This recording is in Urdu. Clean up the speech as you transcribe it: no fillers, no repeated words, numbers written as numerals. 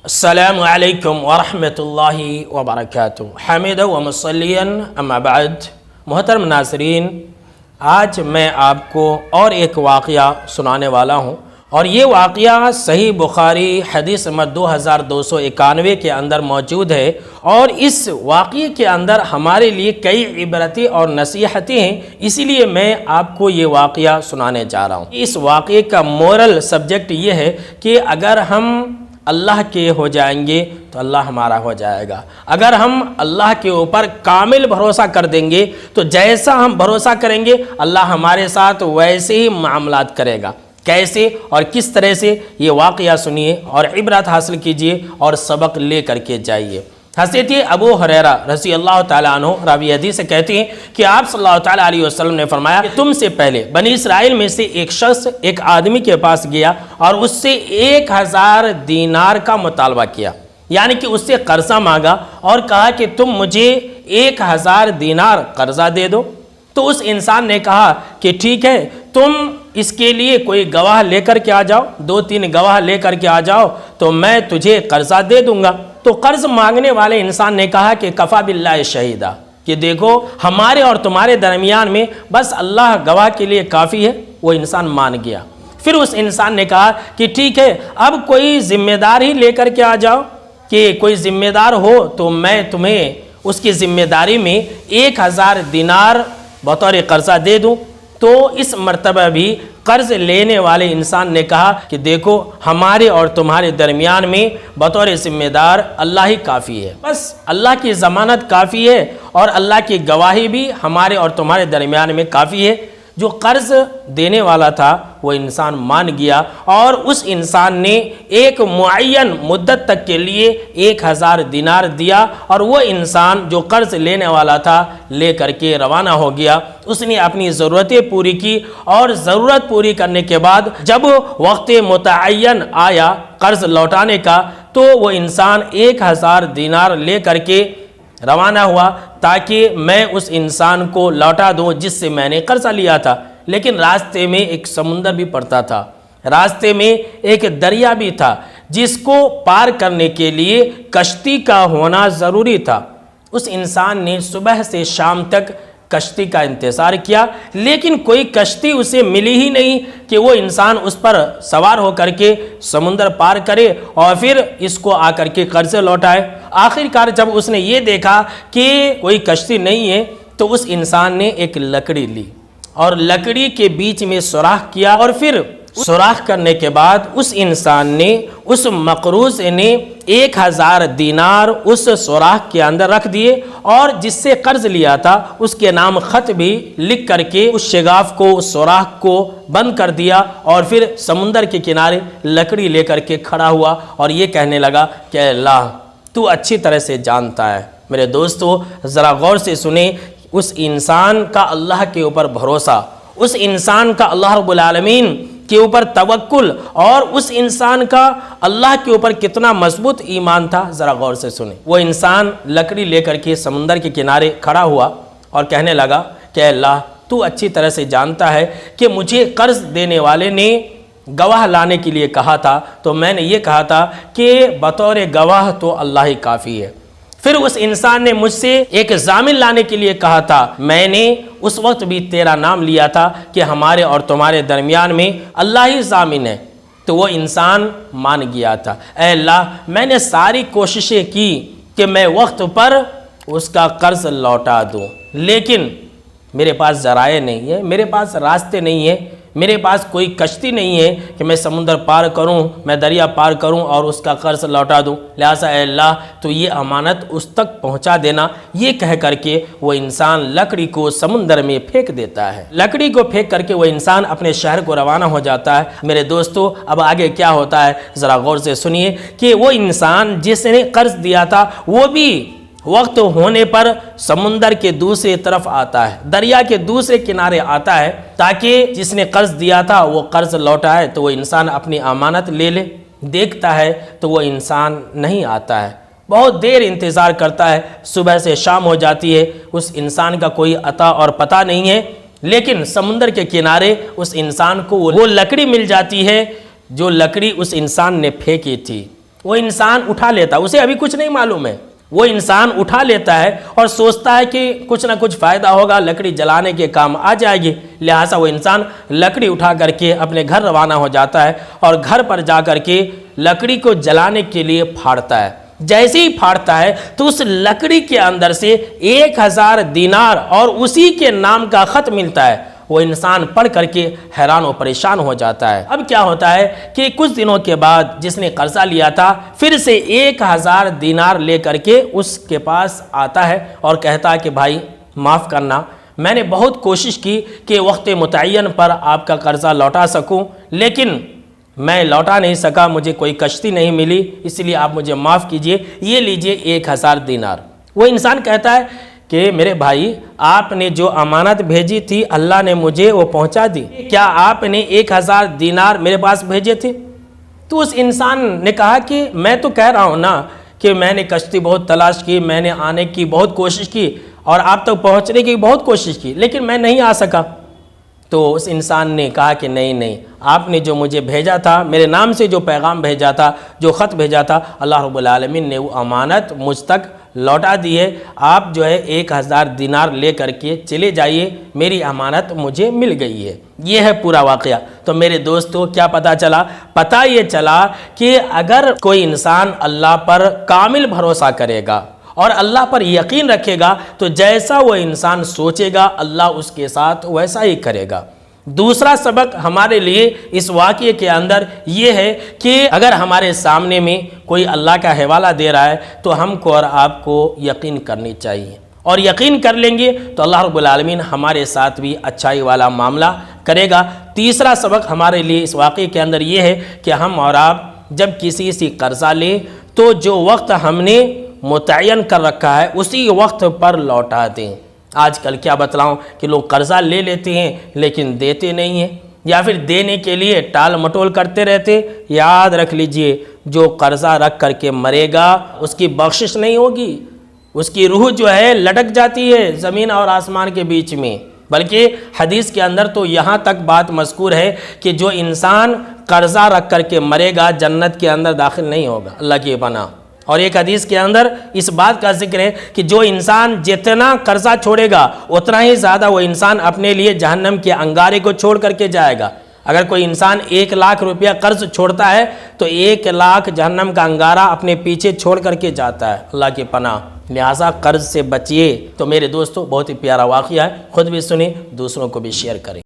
السلام علیکم ورحمۃ اللہ وبرکاتہ حامد و مصلیاً اما بعد۔ محترم ناظرین، آج میں آپ کو اور ایک واقعہ سنانے والا ہوں، اور یہ واقعہ صحیح بخاری حدیث نمبر 2291 کے اندر موجود ہے، اور اس واقعے کے اندر ہمارے لیے کئی عبرتیں اور نصیحتیں ہیں، اسی لیے میں آپ کو یہ واقعہ سنانے جا رہا ہوں۔ اس واقعے کا مورل سبجیکٹ یہ ہے کہ اگر ہم اللہ کے ہو جائیں گے تو اللہ ہمارا ہو جائے گا۔ اگر ہم اللہ کے اوپر کامل بھروسہ کر دیں گے تو جیسا ہم بھروسہ کریں گے اللہ ہمارے ساتھ ویسے ہی معاملات کرے گا۔ کیسے اور کس طرح سے، یہ واقعہ سنیے اور عبرت حاصل کیجئے اور سبق لے کر کے جائیے۔ حضرت ابو ہریرہ رضی اللہ تعالیٰ عنہ راوی حدیث سے کہتے ہیں کہ آپ صلی اللہ تعالیٰ علیہ وسلم نے فرمایا کہ تم سے پہلے بنی اسرائیل میں سے ایک شخص ایک آدمی کے پاس گیا اور اس سے 1000 دینار کا مطالبہ کیا، یعنی کہ اس سے قرضہ مانگا اور کہا کہ تم مجھے 1000 دینار قرضہ دے دو۔ تو اس انسان نے کہا کہ ٹھیک ہے، تم اس کے لیے کوئی گواہ لے کر کے آ جاؤ، 2-3 گواہ لے کر کے آ جاؤ تو میں تجھے قرضہ دے دوں گا۔ تو قرض مانگنے والے انسان نے کہا کہ کفا باللہ شہیدہ، کہ دیکھو ہمارے اور تمہارے درمیان میں بس اللہ گواہ کے لیے کافی ہے۔ وہ انسان مان گیا۔ پھر اس انسان نے کہا کہ ٹھیک ہے، اب کوئی ذمہ دار ہی لے کر کے آ جاؤ، کہ کوئی ذمہ دار ہو تو میں تمہیں اس کی ذمہ داری میں 1000 دینار بطور قرضہ دے دوں۔ تو اس مرتبہ بھی قرض لینے والے انسان نے کہا کہ دیکھو ہمارے اور تمہارے درمیان میں بطور ذمہ دار اللہ ہی کافی ہے، بس اللہ کی ضمانت کافی ہے اور اللہ کی گواہی بھی ہمارے اور تمہارے درمیان میں کافی ہے۔ جو قرض دینے والا تھا وہ انسان مان گیا، اور اس انسان نے ایک معین مدت تک کے لیے 1000 دینار دیا، اور وہ انسان جو قرض لینے والا تھا لے کر کے روانہ ہو گیا۔ اس نے اپنی ضرورتیں پوری کی، اور ضرورت پوری کرنے کے بعد جب وقت متعین آیا قرض لوٹانے کا تو وہ انسان 1000 دینار لے کر کے روانہ ہوا تاکہ میں اس انسان کو لوٹا دوں جس سے میں نے قرضہ لیا تھا۔ لیکن راستے میں ایک سمندر بھی پڑتا تھا، راستے میں ایک دریا بھی تھا جس کو پار کرنے کے لیے کشتی کا ہونا ضروری تھا۔ اس انسان نے صبح سے شام تک کشتی کا انتظار کیا، لیکن کوئی کشتی اسے ملی ہی نہیں کہ وہ انسان اس پر سوار ہو کر کے سمندر پار کرے اور پھر اس کو آ کر کے قرضے لوٹائے۔ آخر کار جب اس نے یہ دیکھا کہ کوئی کشتی نہیں ہے تو اس انسان نے ایک لکڑی لی اور لکڑی کے بیچ میں سوراخ کیا، اور پھر سوراخ کرنے کے بعد اس انسان نے، اس مقروض نے 1000 دینار اس سوراخ کے اندر رکھ دیے، اور جس سے قرض لیا تھا اس کے نام خط بھی لکھ کر کے اس شگاف کو، اس سوراخ کو بند کر دیا، اور پھر سمندر کے کنارے لکڑی لے کر کے کھڑا ہوا اور یہ کہنے لگا کہ اللہ تو اچھی طرح سے جانتا ہے۔ میرے دوستو ذرا غور سے سنیں، اس انسان کا اللہ کے اوپر بھروسہ، اس انسان کا اللہ رب العالمین کے اوپر توکل، اور اس انسان کا اللہ کے اوپر کتنا مضبوط ایمان تھا، ذرا غور سے سنیں۔ وہ انسان لکڑی لے کر کے سمندر کے کنارے کھڑا ہوا اور کہنے لگا کہ اللہ تو اچھی طرح سے جانتا ہے کہ مجھے قرض دینے والے نے گواہ لانے کے لیے کہا تھا، تو میں نے یہ کہا تھا کہ بطور گواہ تو اللہ ہی کافی ہے۔ پھر اس انسان نے مجھ سے ایک ضامن لانے کے لیے کہا تھا، میں نے اس وقت بھی تیرا نام لیا تھا کہ ہمارے اور تمہارے درمیان میں اللہ ہی ضامن ہے۔ تو وہ انسان مان گیا تھا، اے اللہ میں نے ساری کوششیں کی کہ میں وقت پر اس کا قرض لوٹا دوں، لیکن میرے پاس ذرائع نہیں ہے، میرے پاس راستے نہیں ہیں، میرے پاس کوئی کشتی نہیں ہے کہ میں سمندر پار کروں، میں دریا پار کروں اور اس کا قرض لوٹا دوں، لہٰذا اے اللہ تو یہ امانت اس تک پہنچا دینا۔ یہ کہہ کر کے وہ انسان لکڑی کو سمندر میں پھینک دیتا ہے۔ لکڑی کو پھینک کر کے وہ انسان اپنے شہر کو روانہ ہو جاتا ہے۔ میرے دوستو اب آگے کیا ہوتا ہے ذرا غور سے سنیے کہ وہ انسان جس نے قرض دیا تھا وہ بھی وقت ہونے پر سمندر کے دوسری طرف آتا ہے، دریا کے دوسرے کنارے آتا ہے تاکہ جس نے قرض دیا تھا وہ قرض لوٹائے تو وہ انسان اپنی امانت لے لے۔ دیکھتا ہے تو وہ انسان نہیں آتا ہے، بہت دیر انتظار کرتا ہے، صبح سے شام ہو جاتی ہے، اس انسان کا کوئی عطا اور پتہ نہیں ہے، لیکن سمندر کے کنارے اس انسان کو وہ لکڑی مل جاتی ہے جو لکڑی اس انسان نے پھینکی تھی۔ وہ انسان اٹھا لیتا ہے، اسے ابھی کچھ نہیں معلوم ہے، وہ انسان اٹھا لیتا ہے اور سوچتا ہے کہ کچھ نہ کچھ فائدہ ہوگا، لکڑی جلانے کے کام آ جائے گی، لہٰذا وہ انسان لکڑی اٹھا کر کے اپنے گھر روانہ ہو جاتا ہے اور گھر پر جا کر کے لکڑی کو جلانے کے لیے پھاڑتا ہے۔ جیسے ہی پھاڑتا ہے تو اس لکڑی کے اندر سے 1000 دینار اور اسی کے نام کا خط ملتا ہے۔ وہ انسان پڑھ کر کے حیران و پریشان ہو جاتا ہے۔ اب کیا ہوتا ہے کہ کچھ دنوں کے بعد جس نے قرضہ لیا تھا پھر سے 1000 دینار لے کر کے اس کے پاس آتا ہے اور کہتا ہے کہ بھائی معاف کرنا، میں نے بہت کوشش کی کہ وقت متعین پر آپ کا قرضہ لوٹا سکوں، لیکن میں لوٹا نہیں سکا، مجھے کوئی کشتی نہیں ملی، اس لیے آپ مجھے معاف کیجئے، یہ لیجئے 1000 دینار۔ وہ انسان کہتا ہے کہ میرے بھائی آپ نے جو امانت بھیجی تھی اللہ نے مجھے وہ پہنچا دی، کیا آپ نے 1000 دینار میرے پاس بھیجے تھے؟ تو اس انسان نے کہا کہ میں تو کہہ رہا ہوں نا کہ میں نے کشتی بہت تلاش کی، میں نے آنے کی بہت کوشش کی اور آپ تک پہنچنے کی بہت کوشش کی، لیکن میں نہیں آ سکا۔ تو اس انسان نے کہا کہ نہیں، آپ نے جو مجھے بھیجا تھا، میرے نام سے جو پیغام بھیجا تھا، جو خط بھیجا تھا، اللہ رب العالمین نے وہ امانت مجھ تک لوٹا دی ہے، آپ جو ہے 1000 دینار لے کر کے چلے جائیے، میری امانت مجھے مل گئی ہے۔ یہ ہے پورا واقعہ۔ تو میرے دوستو کیا پتہ چلا؟ پتہ یہ چلا کہ اگر کوئی انسان اللہ پر کامل بھروسہ کرے گا اور اللہ پر یقین رکھے گا تو جیسا وہ انسان سوچے گا اللہ اس کے ساتھ ویسا ہی کرے گا۔ دوسرا سبق ہمارے لیے اس واقعے کے اندر یہ ہے کہ اگر ہمارے سامنے میں کوئی اللہ کا حوالہ دے رہا ہے تو ہم کو اور آپ کو یقین کرنی چاہیے، اور یقین کر لیں گے تو اللہ رب العالمین ہمارے ساتھ بھی اچھائی والا معاملہ کرے گا۔ تیسرا سبق ہمارے لیے اس واقعے کے اندر یہ ہے کہ ہم اور آپ جب کسی سے قرضہ لیں تو جو وقت ہم نے متعین کر رکھا ہے اسی وقت پر لوٹا دیں۔ آج کل کیا بتلاؤں کہ لوگ قرضہ لے لیتے ہیں لیکن دیتے نہیں ہیں، یا پھر دینے کے لیے ٹال مٹول کرتے رہتے۔ یاد رکھ لیجئے جو قرضہ رکھ کر کے مرے گا اس کی بخشش نہیں ہوگی، اس کی روح جو ہے لٹک جاتی ہے زمین اور آسمان کے بیچ میں۔ بلکہ حدیث کے اندر تو یہاں تک بات مذکور ہے کہ جو انسان قرضہ رکھ کر کے مرے گا جنت کے اندر داخل نہیں ہوگا، اللہ کی پناہ۔ اور ایک حدیث کے اندر اس بات کا ذکر ہے کہ جو انسان جتنا قرضہ چھوڑے گا اتنا ہی زیادہ وہ انسان اپنے لیے جہنم کے انگارے کو چھوڑ کر کے جائے گا۔ اگر کوئی انسان 1 لاکھ روپیہ قرض چھوڑتا ہے تو 1 لاکھ جہنم کا انگارہ اپنے پیچھے چھوڑ کر کے جاتا ہے، اللہ کی پناہ۔ لہٰذا قرض سے بچیے۔ تو میرے دوستو بہت ہی پیارا واقعہ ہے، خود بھی سنیں، دوسروں کو بھی شیئر کریں۔